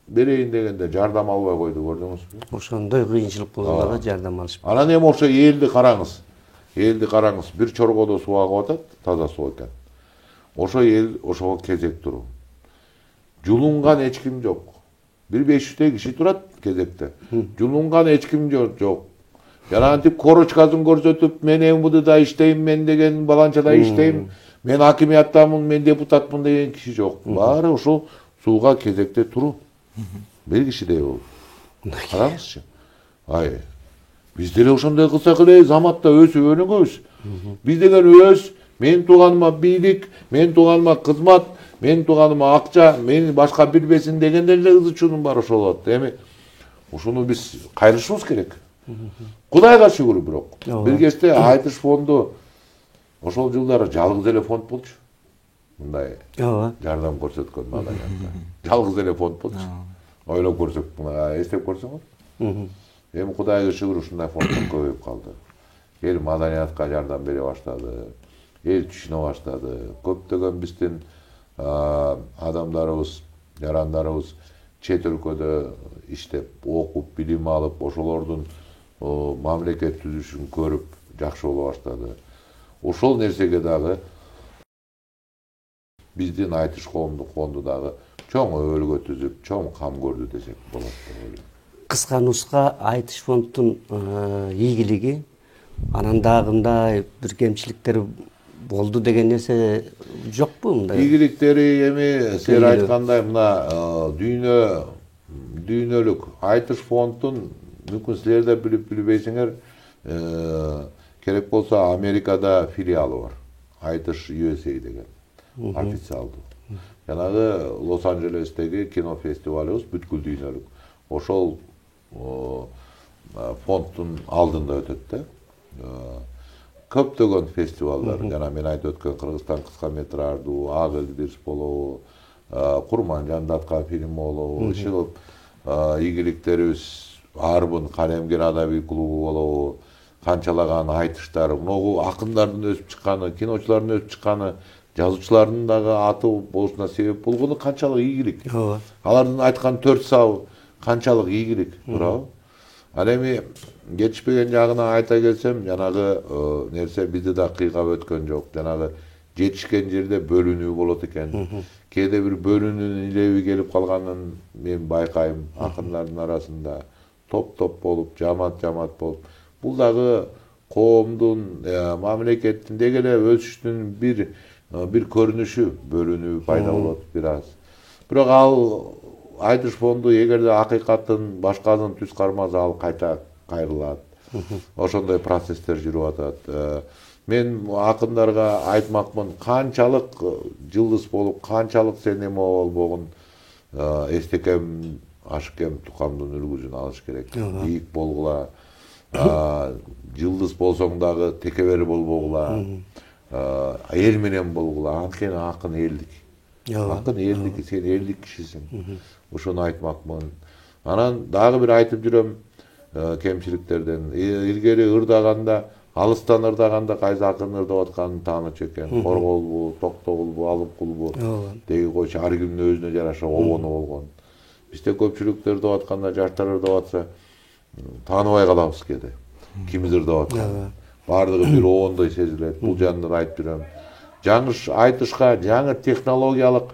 берейин дегенде жардам албай койду, көрдүңүзбү? Ошондой кыйынчылык болсо дагы жардам алышпайт. Анан эми ошо элди караңыз. Бир чоргодо суу агып атат, таза суу экен. Ошо эл ошого кезек туруу. Жулунган эч ким жок. 500 киши турат кезекте. Жулунган эч ким жок. Жарантип корочкасын көрсөтүп, мен МВДда иштейм, мен деген баланчада иштейм, мен акимияттамын, мен депутатмын деген киши жок. Баары ошол сууга кезекте туруу. Бир кишидей болуп. Караңызчы. Биз деле ошондой кылсак эле заматта өсүп өнүгөбүз. Биз деген мен тууганыма бийлик, мен тууганыма кызмат, мен тууганыма акча, мен башка билбесин дегенде эле ызычуунун баары ошол болот. Эми ушуну биз кайрышыбыз керек. Кудайга шүгүр бирок. Бир кезде айтыш фонду ошол жылдары жалгыз эле фонд болчу. Мындай жардам көрсөткөн маданиятта. Жалгыз эле фонд болчу. Ойлоп көрсөк, мына эстеп көрсөңөр. Эми Кудайга шүгүр ушундай фонддор көбөйүп калды. Эл маданиятка жардам бере баштады. Эл түшүнө баштады. Көптөгөн биздин адамдарыбыз, жарандарыбыз чет өлкөдө иштеп, окуп, билим алып, ошолордун мамлекет түзүшүн көрүп жакшы боло баштады. Ошол нерсеге дагы биздин айтыш коомдук фонду дагы чоң өбөлгө түзүп, чоң кам көрдү десек болот деп ойлойм. Кыска нуска айтыш фонддун ийгилиги, анан дагы мындай бир кемчиликтер болду деген нерсе жокпу мындай? Ийгиликтери эми силер айткандай мына дүйнөлүк айтыш фонддун мүмкүн силер да билип билбейсиңер, керек болсо Америкада филиалы бар. Айтыш USA деген официалдуу. Жанагы Лос-Анджелестеги кино фестивалыбыз бүткүл дүйнөлүк. Ошол фонддун алдында өтөт да. Көптөгөн фестивалдар, жана мен айтып өткөн Кыргызстан кыска метраждуу, Ак Элдирс болобу, Курман Жандаткан фильм болобу, иши ийгиликтерибиз Арбын Калемгер адабий клубу болобу, канчалаган айтыштар, могу акындардын өсүп чыкканы, киночулардын өсүп чыкканы, жазуучулардын дагы аты болушуна себеп болгону канчалык ийгилик. Алардын айткан 4 сабы канчалык ийгилик, туурабы? Ал эми жетишпеген жагына айта келсем, жанагы нерсе бизде да кыйгап өткөн жок. Жанагы жетишкен жерде бөлүнүү болот экен. Кээде бир бөлүнүүнүн илеби келип калганын мен байкайм акындардын арасында. Топ болуп, жамаат болуп. Бул дагы коомдун, мамлекеттин деги эле өсүштүн бир көрүнүшү, бөлүнүү пайда болот бир аз. Бирок ал айтыш фонду эгерде акыйкаттын башкасын түз кармаса, ал кайта кайрылат. Ошондой процесстер жүрүп атат. Мен акындарга айтмакмын, канчалык жылдыз болуп, канчалык сен эме болбогун эстекем, ашкем тукамдын үлгүсүн алыш керек. Бийик болгула, жылдыз болсоң дагы текебер болбогула, эл менен болгула. Анткени акын элдик. Акын элдик, сен элдик кишисиң. Ошону айтмакмын. Анан дагы бир айтып жүрөм кемчиликтерден. Илгери ырдаганда, алыстан ырдаганда кайсы акын ырдап атканын таанычу экен. Корголбу, Токтогулбу, Алыпкулбу деги койчу ар кимдин өзүнө жараша обону болгон. Бизде көпчүлүктөр ырдап атканда, жаштар ырдап атса, тааныбай калабыз кээде. Кимиз ырдап атканын. Бардыгы бир обондой сезилет. Бул жагынан айтып жүрөм. Жаңы айтышка жаңы технологиялык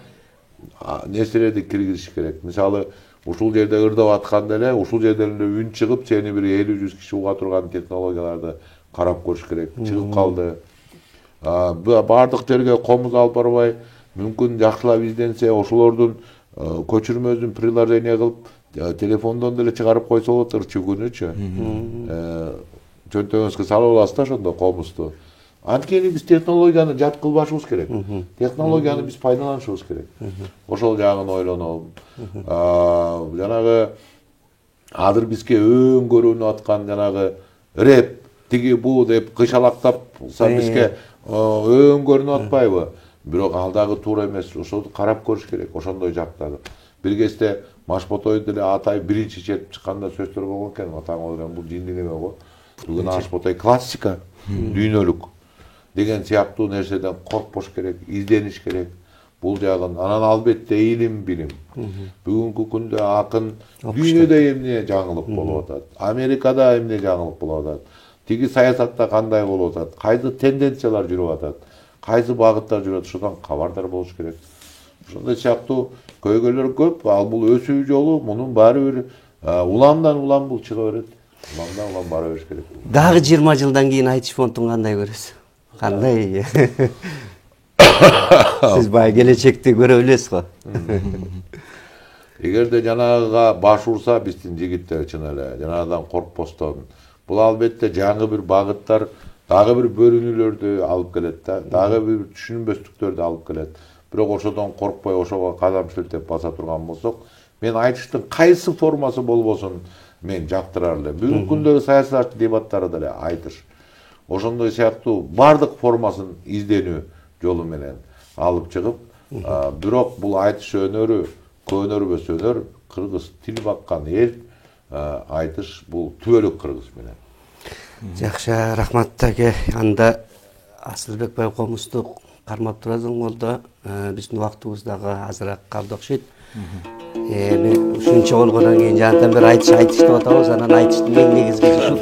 нерселерди киргизиш керек. Мисалы, ушул жерде ырдап атканда эле, ушул жерден эле үн чыгып, сени бир 50-100 киши уга турган технологияларды карап көрүш керек. Чыгып калды. Бардык жерге комуз алып барбай, мүмкүн жакшылап изденсе, ошолордун көчүрмөсүн приложение кылып, телефондон деле чыгарып койсо болот ырчыгүнүчү. Чөнтөгүңүзгө салып аласыз да ошондо комузду. Анткени биз технологияны жат кылбашыбыз керек. Технологияны биз пайдаланышыбыз керек. Ошол жагын ойлоном. Жанагы азыр бизге өң көрүнүп аткан жанагы рэп, тиги бу деп кыйшалактап бизге өң көрүнүп атпайбы? Бирок ал дагы туура эмес. Ошону карап көрүш керек. Ошондой жактагы. Бир кезде Машботой деле Атай биринчи чертип чыкканда сөздөр болгон экен. Таң ойлойм, бул жиндик эме го. Бүгүн Машботой классика, дүйнөлүк деген сыяктуу нерседен коркпош керек, издениш керек. Бул жагын. Анан албетте илим, билим. Бүгүнкү күндө акын дүйнөдө эмне жаңылык болуп атат, Америкада эмне жаңылык болуп атат, тиги саясатта кандай болуп атат, кайсы тенденциялар жүрүп атат, кайсы багытта жүрөт, ошондон кабардар болуш керек. Ошондой сыяктуу көйгөйлөр көп. Ал бул өсүү жолу, мунун баары бир уламдан улам бул чыга берет. Уламдан улам бара бериш керек. Дагы 20 жылдан кийин айтыш фондун кандай көрөсүз? Кандай? Сиз бай келечекти көрө билесиз го. Эгерде жанагыга баш урса биздин жигиттер чын эле жанагадан коркпостон, бул албетте жаңы бир багыттар, дагы бир бөлүнүүлөрдү алып келет да, дагы бир түшүнбөстүктөрдү алып келет. Бирок ошодон коркпой, ошого кадам шилтеп баса турган болсок, мен айтыштын кайсы формасы болбосун мен жактырар элем. Бүгүнкү күндөгү саясат дебаттары деле айтыш. Ошондой сыяктуу бардык формасын изденүү жолу менен алып чыгып, бирок бул айтыш өнөрү көнөрбөс өнөр, кыргыз тил баккан эл, айтыш бул түбөлүк кыргыз менен. Жакшы, рахмат аке. Анда Асылбек Байкомузду кармап турасың болду. Биздин убактыбыз дагы азыраак калды окшойт. Эми ушунча болгондон кийин жантан бери айтыштып атабыз, анан айтыштын эң негизгиси ушул.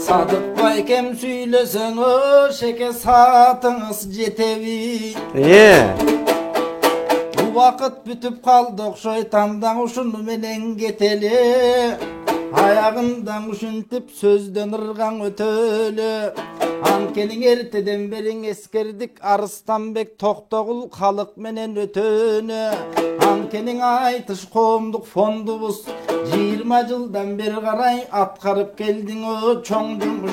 Sadık baykem söylesene şeke saatınız jetebi. Bu vakit bütüp kaldık şeytandan uşunu menen geteli. Ayağından uşuntip sözden ırgan ötölü. Ankenin erteden berin eskerdik Arıstanbek Toktogul kalık menen ötönü. Ankenin aytış koomduk fondubuz 20 yıldan beri karay atkarıp geldin o çoğun cumuş.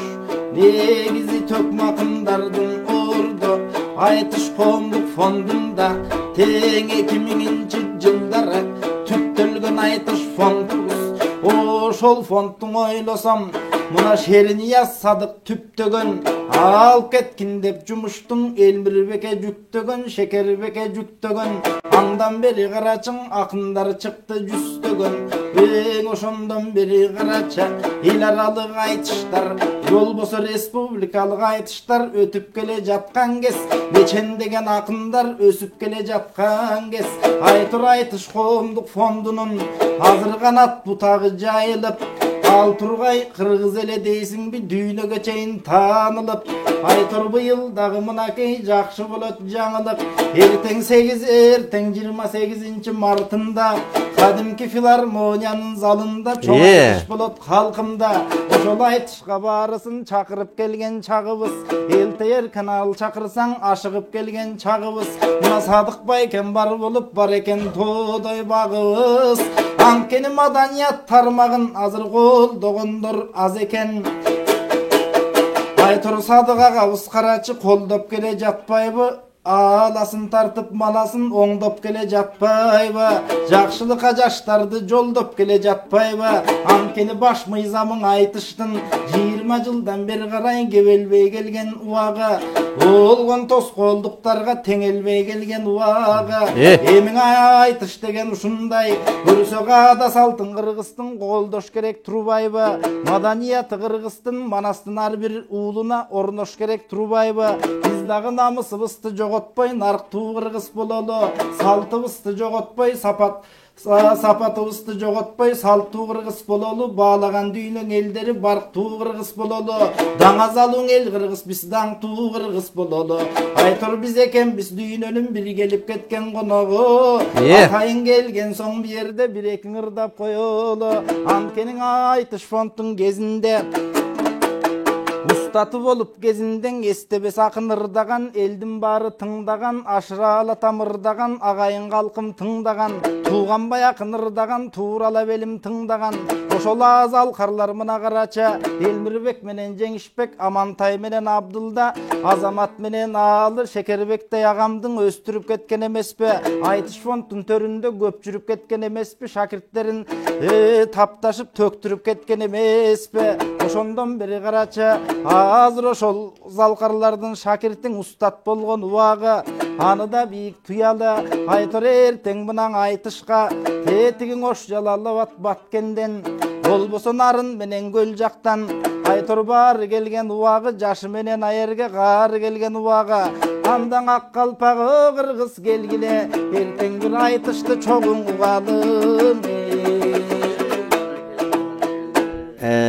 Negizi tökmakındardın ordu aytış koomduk fondunda teң 2000-ci yıldara tüptölgün aytış fondubuz. Oşol fondun oylasam muna şerini yazsadık tüptögün al ketkin dep cumuştun Elmirbeke jüktögün Şekerbeke jüktögün andan beri karaçın akınдар çıktı cüstögün eң oşondan beri karaça il aralık aytışlar yol bosu respublikalık aytışlar ötüp kele жаткан кез нечендеген akınдар ösüp kele жаткан kez aytır aytış koomduk fondunun hazır kanat butagı jayılıp Al Turgay Kırgız ele deysin bir düğüne göçeyin tanılıp Aytır bu yıl dağı mınakey jakşı bolat жаңылык Erten 28 Mart'ında Kadimki Filarmoniyanın zalında Çoğ aytış bolat halkımda Oşol aytışka barısın çakırıp gelgen çağıbız Elteyer kanal çakırsan aşıgıp gelgen çağıbız Muna Sadık bayken bar bolup bar eken todoy bağыбыз Ankeni madaniyat tarmağın azır koldoğundur az eken Aytır Sadık ağa ıskaraçı koldop gele jatpayбы Alasın tartıp malasın oңdop gele jatpayбы Jakşılıka jaştарды joldop gele jatpayбы Ankeni baş mıyzamın aytıştın 20 yıldan beri karay gebelbey gelgen uaga Olgon tos kolduktarga teңelbey gelgen uaga Emin aytış degen ушундай Көрсök ada saltın Kırgıztın koldoş gerek turbayбы Madaniyatı Kırgıztın manastın har bir uuluna ornoş gerek turbayбы Biz dagı namısыбызды жоготпой нарық туу Кыргыз бололу Салтыбызды жоготпой сапатыбызды жоготпой салттуу Кыргыз бололу Баалаган дүйнөң элдери барктуу Кыргыз бололу Даңазалуң эл Кыргыз биз даңтуу Кыргыз бололу Айтор биз экен биз дүйнөнүн бири келип кеткен коногу Атайын келген соң бир жерде бир экиң ырдап коелу Анткенин айтыш фондтун кезинде Ustaты болып кезінден естебес ақын ырдаған Елдің бары тыңдаған Ашырала тамырдаған Ағайын қалқым тыңдаған Туғанбай ақын ырдаған Турала белім тыңдаған Ошол азал қарлар мына қарача Елмірбек менен Жеңішбек Амантай менен Абдылда Азамат менен Алы Шекербекте ағамдың өстіріп кеткен емес пе Айтыш фондтың төрінде көп жүріп кеткен емес пе Шакирттерін тапташып төктіріп кеткен емес пе Ошондон бери карача азыр ошол залкарлардын шакиртиң устат болгон убагы аны да бийик туялы айтыр эртең мынан айтышка тетигиң ош жалалап баткенден болбосо нарын менен көл жактан айтыр бар келген убагы жашы менен айерге кар келген убагы андан ак калпагы кыргыз келгиле эртең бир айтышты чогуң угалым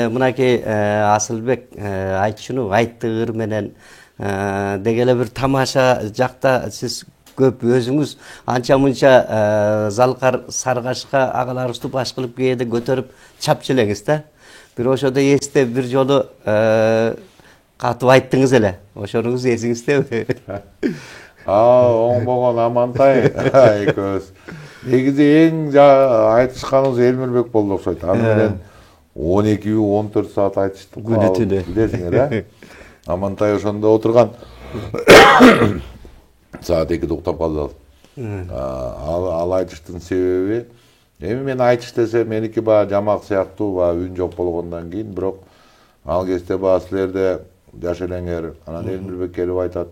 Мынакей Асылбек айтышыну айттыгыр менен дегеле бир тамаша жакта сиз көп өзүңүз анча мынча залкар саргашка агаларыбызды баш кылып кээде көтөрүп чапчу элеңиз да. Бир ошодо эсте бир жолу катып айттыңыз эле. Ошонуңуз эсиңиздеби? Оңбогон Амантай экөөбүз. Негизи эң айтышканыбыз Элмирбек болду окшойт. Аны менен 12-14 saat айтыштым. Билесиңер, э? Амантай ошондо отурган. Saat 2'de уктап калды. Ал айтыштын себеби эми мен айтыш десе меники баягы жамак сыяктуу баягы үн жок болгондон кийин, бирок ал кезде баягы силерде жаш элеңер, анан Элмирбек келип айтат,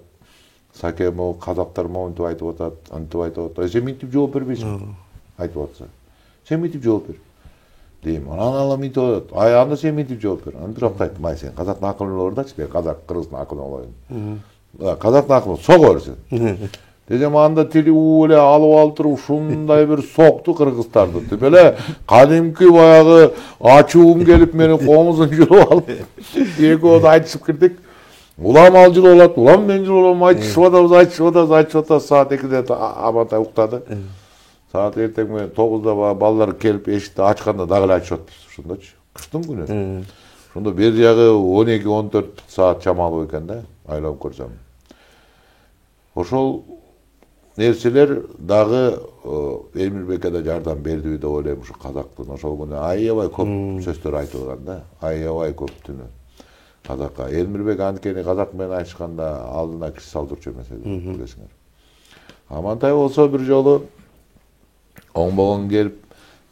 Саке могу казактар монтип айтып атат, антип айтып атат. Сен мынтип жооп бербейсиң. Айтып атса. Сен мынтип жооп бер. Дейм, анан ала мынтип атат. Ай, анда сен мынтип жооп бер. Анда бирок айтып, май сен казактын акылын ордачы, мен казак, кыргыздын акылын алайын. Казактын акылын сого берсин. Десем анда тили эле алып алып туруп ушундай бир сокту кыргыздарды. Деп эле кадимки баягы ачуум келип менин комузун жулуп алып, экөөбүз айтышып кирдик. Улам ал жыл болот, улам мен жыл болом, айтышып атабыз. Саат 2-де Амантай уктады. Саат эртең менен 9-да балдар келип эшикти ачканда дагы эле айтышып атпыз. Ошондочу. Кыштын күнү. Ошондо бер жагы 12-14 саат чамалуу экен да, айланып көрсөм. Ошол нерселер дагы Элмирбекке да жардам берди деп ойлойм ушу казактын. Ошол күнү аябай көп сөздөр айтылган да, аябай көп түнү. Казакка Элмирбек анткени казак менен айтышканда алдына киши салдырчу эмес эди, билесиңер. Амантай болсо бир жолу оңбогон келип,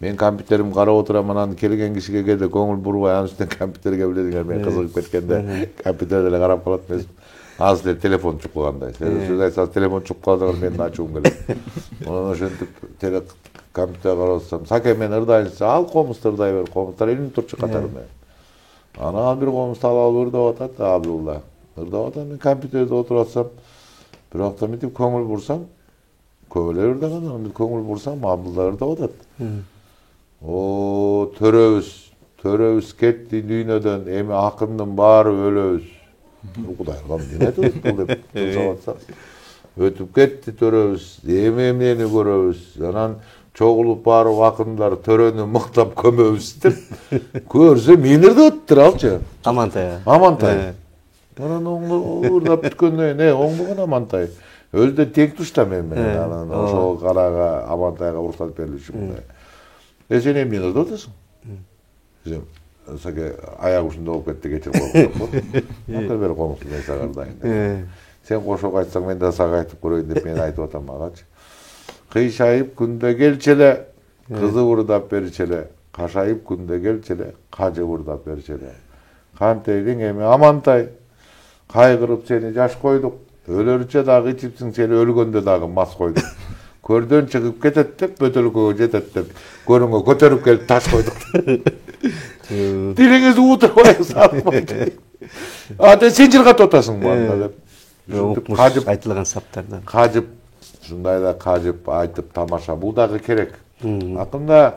мен компьютеримди карап отурам, анан келген кишиге кээде көңүл бурбай, анын үстүнөн компьютерге билесиңер, мен кызыгып кеткенде компьютерди эле карап калат эмесмин. Азыр эле телефон чуп калгандай. Сөз айтсаңыз телефон чуп калдыгын менин ачуум келет. Анан ошентип компьютерге карап атсам, Саке мен ырдайын десе, ал комузду ырдай бер, комуздар илинип турчу катарында. Анан бир комузду алып ырдап атат, Абдулла. Ырдап атат, мен компьютерде отуруп атсам, бирок да мынтип көңүл бурсам, көп эле ырдаган, анан көңүл бурсам, Абдулла ырдап атат. О, төрөбүз кетти дүйнөдөн, эми акындын баары өлөбүз. Кудайга эмне айтып бул деп сабап атсам, өтүп кетти төрөбүз, эми эмнени көрөбүз. Анан чогулуп барып акындар төрөнү мыктап көмөбүз деп көрсө мени ырдап атыптыр алчы. Амантай. Анан ырдап бүткөндөн кийин, оңбогон Амантай. Өзү да тең тушта мен менен. Анан ошол карага Амантайга уруксат берилиши мындай. Сен эмне ырдап атасың? Десем, Саке аяк ушундай болуп кетти, кечирип коюңуз. Ата бер комузду мен сага ырдайын. Сен кошок айтсаң мен да сага айтып көрөйүн деп мен айтып атам агачы. Кыйшайып күндө келчеле, кызы ырдап берчеле, кашайып күндө келчеле, кажы ырдап берчеле. Кантейдиң эми Амантай, кайгырып сени жаш койдук, өлөрүчө дагы ичипсиң, сени өлгөндө дагы мас койдук. Көрдөн чыгып кетет деп, бөтөлкөгө жетет деп, көрүңө көтөрүп келип таш койдук. Дилиңизди уутурбай сатпайды. Ата сен жыргатып атасың бу деп. Кажып айтылган саптардан. Кажып, ушундай да кажып айтып тамаша, бул дагы керек. Акында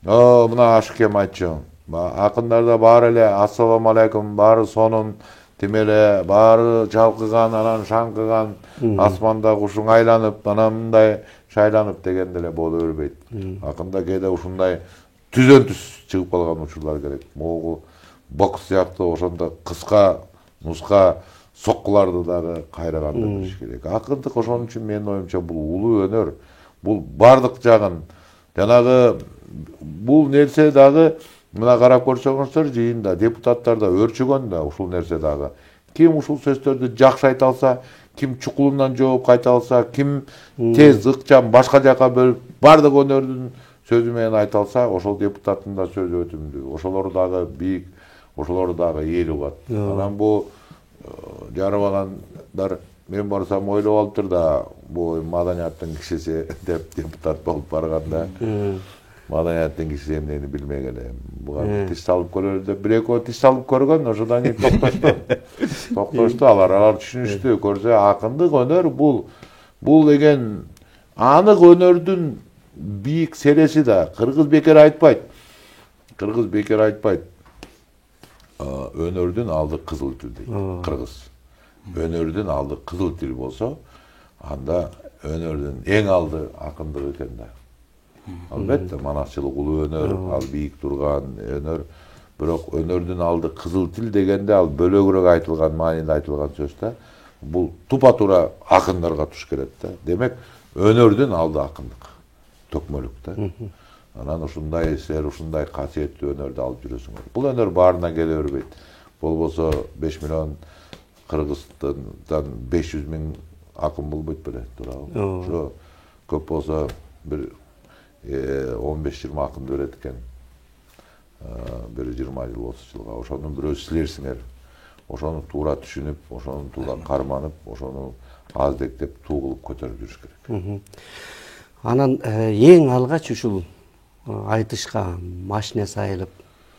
мына Ашыкем айтчу. Акындарда баары эле ассаламу алейкум, баары сонун, тимеле баары чалкыган, анан шаңкыган, асманда кушуң айланып, анан мындай шайланып дегенде эле боло бербейт. Акында кээде ушундай түзөн түз чыгып калган учурлар керек. Могу бокс сыяктуу ошондо кыска, нуска соккуларды дагы кайраганды билиш керек. Акындык ошон үчүн менин оюмча бул улуу өнөр. Бул бардык жагын жанагы бул нерсе дагы мына карап көрсөңүздөр жыйында депутаттар да өрчүгөн да ушул нерсе дагы. Ким ушул сөздөрдү жакшы айта алса, ким чукулунан жооп кайта алса, ким тез ыкчам башка жака бөлүп бардык өнөрдүн сөзү менен айта алса, ошол депутаттын да сөзү өтүмдүү. Ошолор дагы бийик, ошолор дагы эл угат. Анан бул жарыбагандар мен барсам ойлоп алыптыр да, бул маданияттын кишиси деп депутат болуп барганда. Маданияттын кишиси эмнени билмеген элем. Буга тиш салып көрөлү деп бир экөө тиш салып көргөн, ошондон кийин токтошту. Токтошту, алар түшүнүштү. Көрсө акындык өнөр бул деген анык өнөрдүн бийик сереси да. Кыргыз бекер айтпайт. Өнөрдүн алды кызыл тил дейт. Кыргыз. Өнөрдүн алды кызыл тил болсо, анда өнөрдүн эң алды акындык экен да. Албетте манакчылык улуу өнөр, ал бийик турган өнөр, бирок өнөрдүн алды кызыл тил дегенде ал бөлөгүрөөк айтылган, мааниде айтылган сөз да. Бул тупа-туура акындарга туш келет да. Демек, өнөрдүн алды акындык. Төкмөлүк да. Анан ушундай силер ушундай касиеттүү өнөрдү алып жүрөсүңөр. Бул өнөр баарына келе бербейт. Болбосо 5 миллион Кыргызстандан 500 миң акын болбойт беле, туурабы? Ошо көп болсо бир 15-20 акынды берет экен. Бир 20 жыл 30 жылга. Ошонун бирөөсү силерсиңер. ошону туура түшүнүп, ошону туура карманып, ошону аздектеп туу кылып көтөрүп жүрүш керек. Анан эң алгач ушул айтышка машина сайылып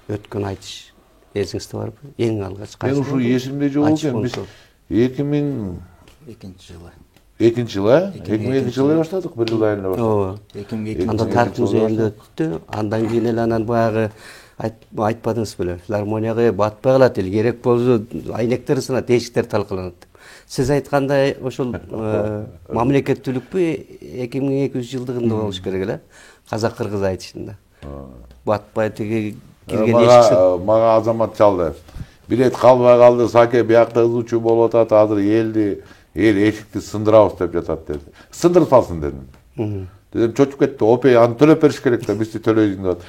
өткөн айтыш эсиңизде барбы? Эң алгач Мен ушу эсимде жок экен. Биз 2002 жылы. 2002 жылы баштадык, 1 жыл айында баштадык. Ооба. 2002 Анда тарих музейинде өттү. Андан кийин эле анан баягы айтпадыңыз беле? Филармонияга батпай калат, эл керек болсо айнектер сынат, эшиктер талкаланат. Сиз айткандай ошол мамлекеттүүлүкпү 2200 жылдыгында болуш керек эле. Казак-кыргыз айтышында. Батпай тиги кирген эшик. Мага азамат чалды. Билет калбай калды, Саке биякта ызуучу болуп атат, азыр эл эшикти сындырабыз деп жатат деди. Сындырып салсын дедим. Дедим, чочуп кетти. Опей, аны төлөп бериш керек да, бизди төлөйсүң деп.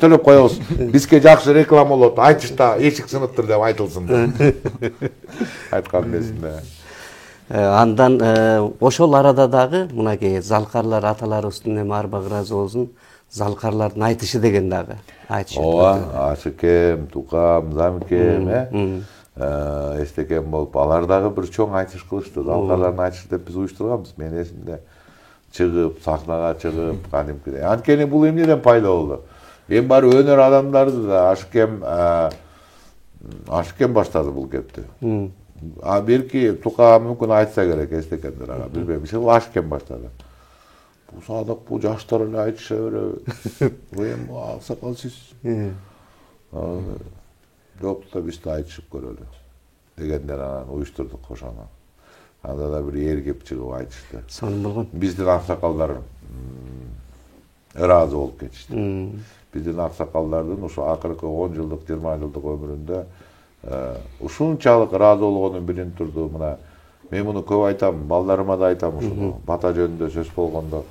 Төлөп коебуз. Бизге жакшы реклама болот. Айтышта эшик сыныптыр деп айтылсын деп. Айткан эсимде. Андан ошол арада дагы мынакей залкарлар аталарыбыздын эми арба ыраазы болсун, залкарлардын айтышы деген дагы айтыш. Ооба, Ашыкем, Тукам, Замикем, Эстекем болуп, алар дагы бир чоң айтыш кылышты. Залкарлардын айтышы деп биз уюштурганбыз. Мен эсимде чыгып, сахнага чыгып, кадимкидей. Анткени бул эмнеден пайда болду? Эми баары өнөр адамдарды да Ашыкем баштады бул кепти. Белки Тукам мүмкүн айтса керек, Эстекемдер ага, билбейм. Бул Ашыкем баштады. Бул Садык, бул жаштар эле айтыша береби. Эми алсакал сиз. Жок да биз да айтышып көрөлү дегендер анан уюштурдук ошону. Анда да бир эр кеп чыгып айтышты. Сонун болгон. Биздин аксакалдар ыраазы болуп кетишти. Биздин аксакалдардын ушу акыркы 10 жылдык, 20 жылдык өмүрүндө ушунчалык ыраазы болгонун билинип турду. Мына мен муну көп айтам, балдарыма да айтам ушуну. Бата жөнүндө сөз болгондо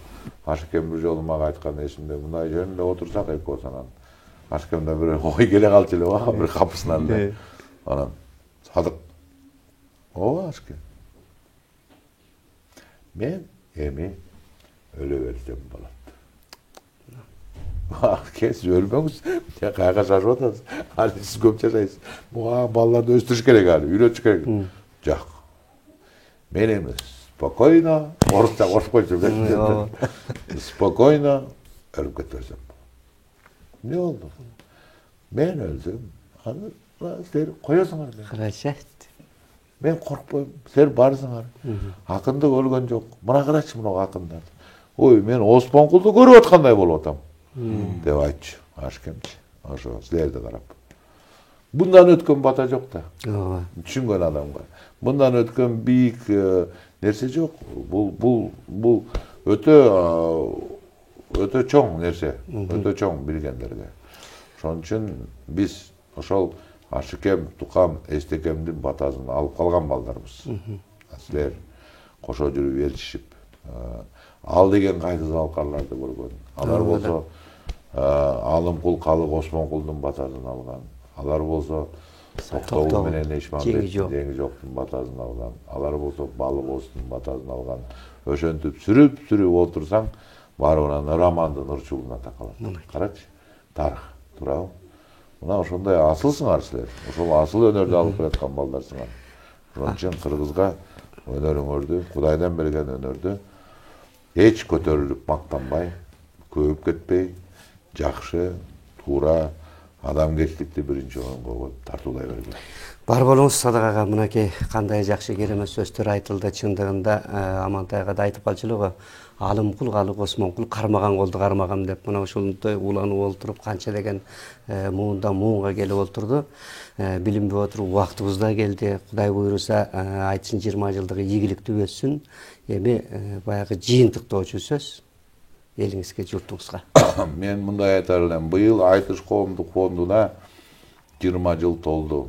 Ашыкем бир жолу мага айткан эсимде, мындай жөнүндө отурсак экөөбүз анан Ашыкемден бир ой келе калчу эле, бир капысынан эле. Анан Садык, ооба Ашыкем. Мен эми өлө берсем болот. Кез өлмөңүз. Кайга шашып атасыз? Али сиз көп жашайсыз. Буга балдарды өстүрүш керек али, үйрөтүш керек. Жок. Мен эми спокойно, орусча кошуп койчу. Спокойно өлүп кетсем. Не болду? Мен өлдүм. Аны силер коесуңар. Карача. Мен коркпойм, силер барсыңар. Акындык өлгөн жок. Мына карачы мына акындарды. Ой, мен Оспонкулду көрүп аткандай болуп атам. Деп айтчу, Ашыкемчи. Ошо силерди карап. Bundan ötkön bata жок да. Түшүнгөн адамга. Bundan ötkön бийик нерсе жок. Бул өтө чоң нерсе, өтө чоң билгендерге. Ошон үчүн биз ошол Ашыкем, Тукам, Эстекемдин батасын алып калган балдарбыз. Силер кошо жүрүп ээрчишип, ал деген кайсы залкарларды көргөн. Алар болсо Алымкул, Калык, Осмонкулдун батасын алган. Алар болсо Токтогул менен Эшмамбет Жеңи жоктун батасын алган. Алар болсо Балык Оостун батасын алган. Ошентип сүрүп отурсаң, баарынан романдын ырчуулуна такалат. Карачы, тарых, туурабы? Мына ошондой асылсыңар силер. Ошол асыл өнөрдү алып келаткан балдарсыңар. Ошон үчүн кыргызга өнөрүңөрдү, Кудайдан берген өнөрдү эч көтөрүлүп мактанбай, көбүп кетпей, жакшы, туура, адамгерчиликти биринчи орунга коюп тартуулай бергиле. Бар болуңуз Садык ага, мынакей кандай жакшы керемет сөздөр айтылды. Чындыгында Амантайга да айтып калчу эле го. Алымкул, Калык, Осмонкул кармаган колду кармагам деп мына ошондой уланып олтуруп канча деген муунга келип олтурду. Билинбей отуруп убактыбыз да келди. Кудай буйруса айтышын 20 жылдыгы ийгиликтүү өтсүн. Эми баягы жыйынтыктоочу сөз элиңизге, журтуңузга. Мен мындай айтар элем, быйыл Айтыш коомдук фондуна 20 жыл толду.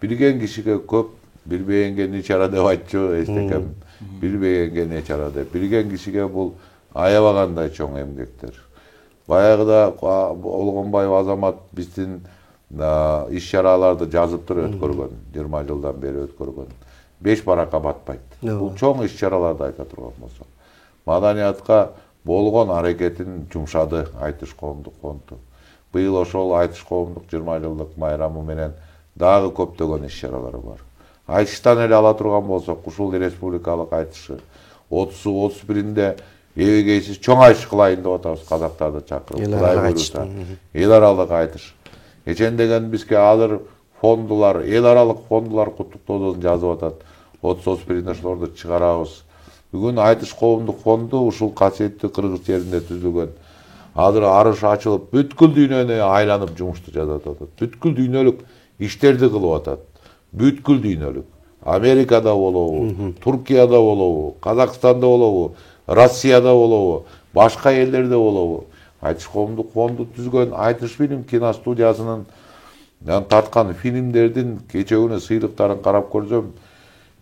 Билген кишиге көп, билбегенге не чара деп айтчу Эстекем. Билбегенге не чара деп. Билген кишиге бул аябагандай чоң эмгектер. Баягыда Олгонбаев Азамат биздин иш-чараларды жазып туруп өткөргөн, 20 жылдан бери өткөргөн. 5 баракка батпайт. Бул чоң иш-чараларды айта турган болсо. Маданиятка болгон аракетин жумшады Айтыш коомдук фонду. Быйыл ошол Айтыш коомдук 20 жылдык майрамы менен дагы көптөгөн иш-чаралар бар. Айтыштан эле ала турган болсок, ушул республикалык айтышы 30-31-inde эбегейсиз чоң айтыш кылайын деп атабыз, казактарды чакырып. Кудай буйруса, эл аралык айтыш. Кечен деген бизге азыр фондулар, эл аралык фондулар куттуктоодон жазып атат. 30-31-inde ошолорду чыгарабыз. Бүгүн айтыш коомдук фонду ушул касиеттүү Кыргыз жеринде түзүлгөн. Азыр арыш ачылып, бүткүл дүйнөнү айланып жумушту жасап атат. Бүткүл дүйнөлүк иштерди кылып атат. Бүткүл дүйнөлүк. Америкада болобу, Туркияда болобу, Казакстанда болобу, Россияда болобу, башка элдерде болобу. Айтыш коомдук фонду түзгөн айтыш фильм киностудиясынын тарткан фильмдердин кечегүнү сыйлыктарын карап көрсөм,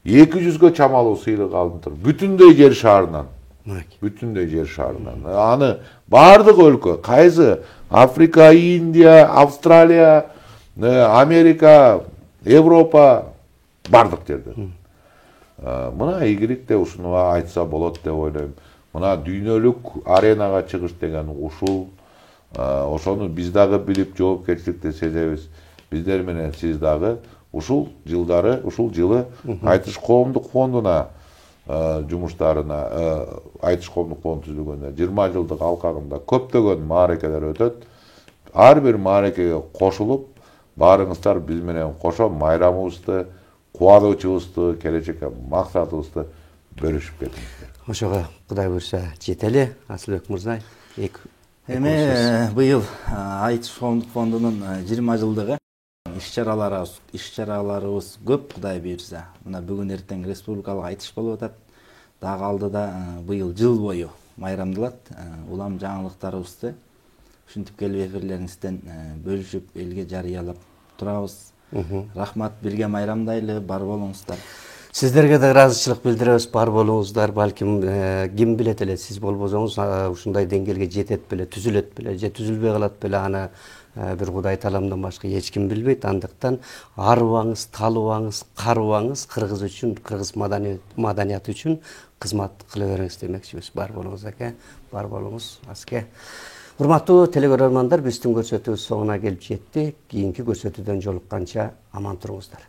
200ге чамалуу сыйлык алынып, бүтүндөй жер шарынан. Бүтүндөй жер шарынан. Аны бардык өлкө, кайсы Африка, Индия, Австралия, Америка, Европа бардык жерден. Мына ийгиликте ушуну айтса болот деп ойлойм. Мына дүйнөлүк аренага чыгыш деген ушул. Ошону биз дагы билип жоопкерчиликти сезебиз. Биздер менен сиз дагы ушул жылдары, ушул жылы айтыш коомдук фондуна жумуштарына, айтыш коомдук фонду түзүлгөндө 20 жылдык алкагында көптөгөн мааракелер өтөт. Ар бир мааракеге кошулуп, баарыңыздар биз менен кошо майрамыбызды, кубанычыбызды, келечекке максатыбызды бөлүшүп кетиңиздер. Ошого Кудай буйруса жетели, Асылбек мырза. Эми быйыл айтыш коомдук фондунун 20 жылдыгы иш-чараларыбыз көп, Кудай буйруса. Мына бүгүн эртең республикалык айтыш болуп атат. Дагы алдыда быйыл жыл бою майрамдалат. Улам жаңылыктарыбызды ушинтип келип эфирлериңизден бөлүшүп элге жарыялап турабыз. Рахмат, бирге майрамдайлы, бар болуңуздар. Сиздерге да ыраазычылык билдиребиз, бар болуңуздар. Балким ким билет эле, сиз болбосоңуз ушундай деңгээлге жетет беле, түзүлөт беле, же түзүлбөй калат беле, аны бир Кудай тааламдан башка эч ким билбейт. Андыктан арыбаңыз, талыбаңыз, карыбаңыз, кыргыз үчүн, кыргыз маданияты үчүн кызмат кыла бериңиз демекчибиз. Бар болуңуз аке, бар болуңуз аске. Урматтуу телекөрөрмандар, биздин көрсөтүүбүз соңуна келип жетти. Кийинки көрсөтүүдөн жолукканча аман туруңуздар.